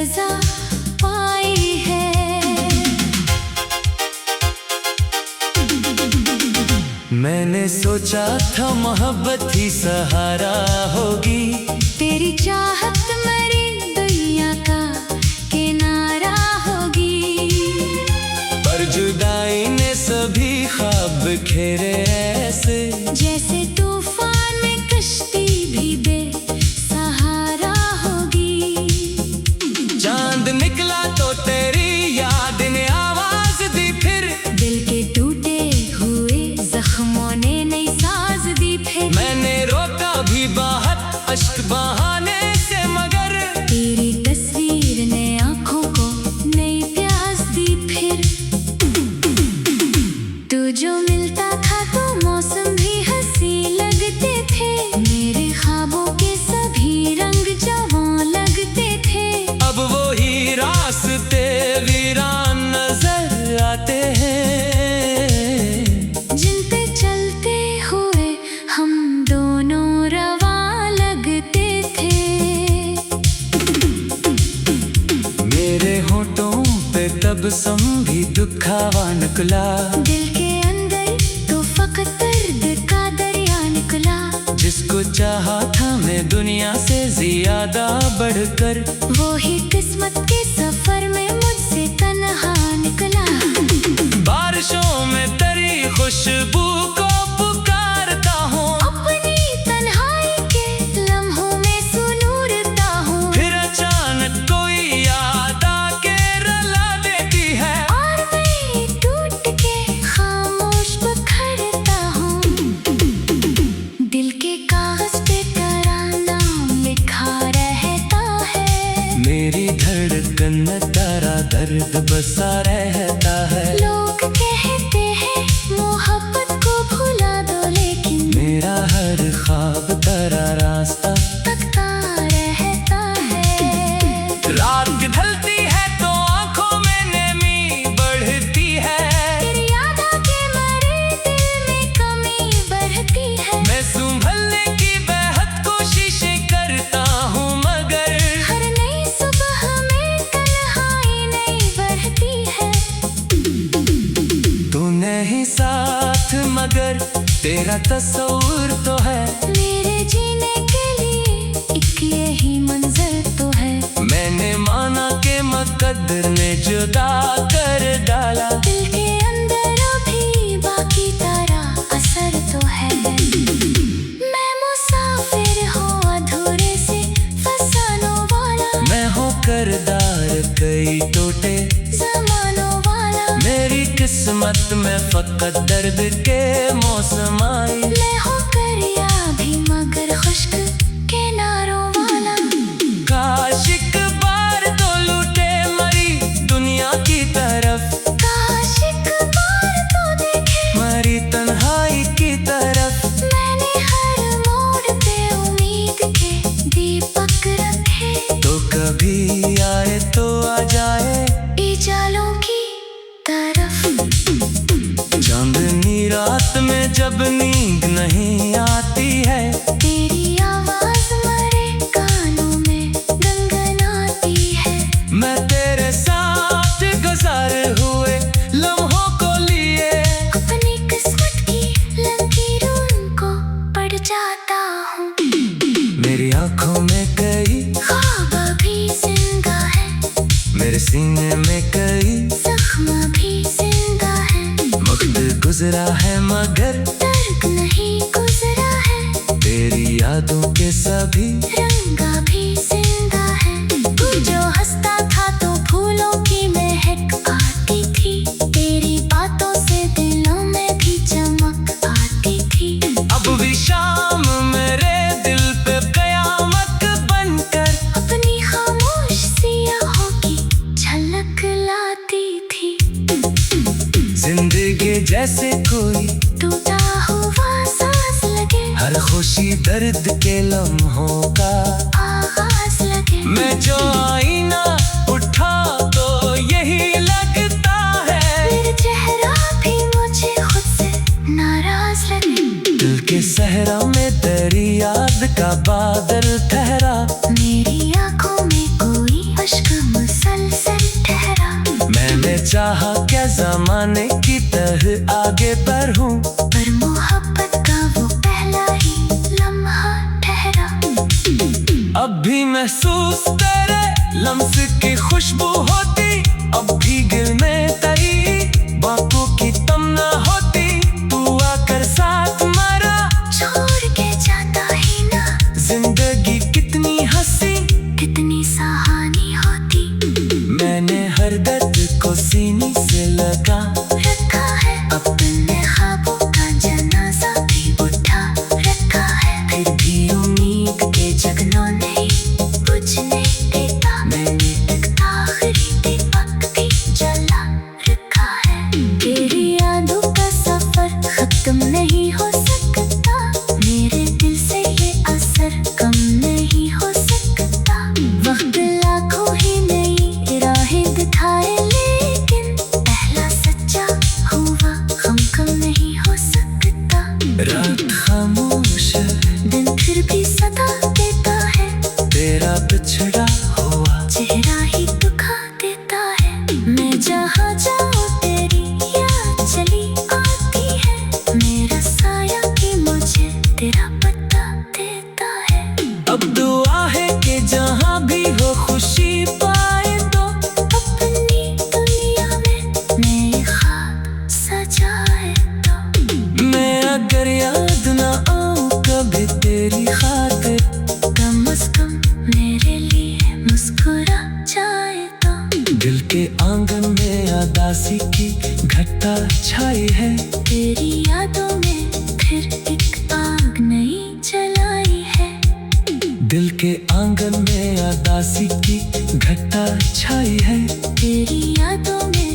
सजा पाई है। मैंने सोचा था मोहब्बत ही सहारा होगी, तेरी चाहत मरी दुनिया का किनारा होगी। पर जुदाई ने सभी ख्वाब घेरे ऐसे, जैसे तूफान में कश्ती भी बेसहारा होगी। चांद निकला तो तेरी याद ने आवाज दी, फिर दिल के टूटे हुए जख्मों ने नई साज दी। फिर मैंने रोका भी बाहर अश्क बहाने से, मगर तेरी तस्वीर ने आंखों को नई प्यास दी। फिर तू जो मिलता था तो मौसम भी हंसी लगते थे, मेरे ख्वाबों के सभी रंग जवां लगते थे। अब वो ही रास्ते वीरान नजर आते हैं, जिन पे चलते हुए हम दोनों रवा लगते थे। मेरे होठों पे तबस्सुम भी दुखावा निकला, दिल के अंदर तो फकत दर्द का दरिया निकला। जिसको चाहा था मैं दुनिया से ज्यादा बढ़कर, वो ही किस्मत के सफर में मुझसे तन्हा निकला। बारिशों में तेरी खुशबू को पुकारता हूँ, अपनी तन्हाई के लम्हों में सुनूरता हूँ। फिर अचानक कोई याद आके रुला देती है, और मैं टूट के खामोश बिखरता हूँ। दिल के कागज पे तेरा नाम लिखा रहता है, मेरी धड़कन में तेरा दर्द बसा रहता है। लोग कहते हैं मोहब्बत को भुला दो, लेकिन मेरा हर ख्वाब तेरा रास्ता तकता रहता है। रात ढलती है तो आंखों में नमी बढ़ती है, तेरी याद आके मेरे दिल में कमी बढ़ती है। मैं संभलने की बेहद कोशिशें करता हूँ, मगर हर नई सुबह में तन्हाई नई बढ़ती है। तू नहीं साथ मगर तेरा तस्वीर तो है, मेरे जीने के लिए एक यही मंजर तो है। मैंने माना के मुकद्दर ने जुदा कर डाला, दिल के अंदर अभी बाकी तेरा असर तो है। मैं मुसाफिर हूँ अधूरे से फसानों वाला, मैं हूँ करदार कई टूटे ज़मानों वाला। मेरी किस्मत में फकत दर्द के मौसम आई, मैं हूँ करिया भी मगर खुश्क किनारों वाला। काश एक बार तो लूटे मरी दुनिया की तरफ, काश एक बार तो देखे मरी तन्हाई की तरफ। मैंने हर मोड़ पे उम्मीद के दीपक रखे, तो कभी आए तो आ जाए इजालों की तरफ। चांदनी रात में जब नींद नहीं आती है, तेरी आवाज मेरे कानों में गनगनाती है। मैं तेरे साथ गुज़ारे हुए लम्हों को लिए, अपनी किस्मत की लकीरों को पढ़ जाता हूँ। मेरी आंखों में कई ख्वाब भी जिंदा है, मेरे सीने में कई जख्म भी जिंदा है। वक्त गुजरा है मगर दर्द नहीं गुजरा है, तेरी यादों के सभी रंगा भी जिंदा है। तू जो हंसता था तो फूलों की महक आती थी, तेरी बातों से दिलों में भी चमक आती थी। अब भी शाम मेरे दिल पे कयामत बनकर अपनी खामोश सियाहों की झलक लाती थी। जिंदगी जैसे कोई टूटा हुआ सांस लगे, हर खुशी दर्द के लम्हों का आगाज लगे। मैं जो आईना उठा तो यही लगता है, मेरा चेहरा भी मुझे खुद से नाराज लगे। दिल के सहरा में तेरी याद का बादल ठहरा, मेरी आंखों में कोई अश्क मुसलसल ठहरा। मैंने चाहा क्या ज़माने की तरह आगे बढ़ूं, पर मोहब्बत का वो पहला ही लम्हा ठहरा। अब भी महसूस तेरे लम्स की खुशबू होती, अब भी दिल में तेरी बातों की तमन्ना होती। तू आकर साथ मरा, छोड़ के जाता ही ना। जिंदगी कितनी हंसी, कितनी सहानी होती। मैंने हर दर्द को सीने से लगा रखा है अपने ख्वाबों का जनाजा भी उठा रखा है। फिर भी उम्मीद के जगनों ने बुझने देता। मैंने एक आखिरी दीपक भी जला रखा है। तेरी यादों का सफर खत्म नहीं हो सकता। मेरे दिल से ये असर कम नहीं हो सकता। वक्त लाखों ही नई राहें दिखाए, लेकिन पहला सच्चा हुआ हम कम नहीं हो सकता। रात खामोश है, दिन फिर भी सदा देता है। तेरा बिछड़ा हुआ चेहरा ही दुखा देता है। मैं जहाँ जाऊँ तेरी याद चली आती है। मेरा साया भी मुझे तेरा पता देता है। अब दुआ है कि जहाँ भी हो खुशी पाए तो अपनी दुनिया में नए ख्वाब सजाए तो। मैं अगर याद ना आऊं कभी तेरी खातिर, कम से कम मेरे लिए मुस्कुरा जाए तो। दिल के आंगन में उदासी की घटा छाई है। तेरी यादों में फिर एक आग नई जलाई है। दिल के आंगन में उदासी की घटा छाई है। तेरी यादों में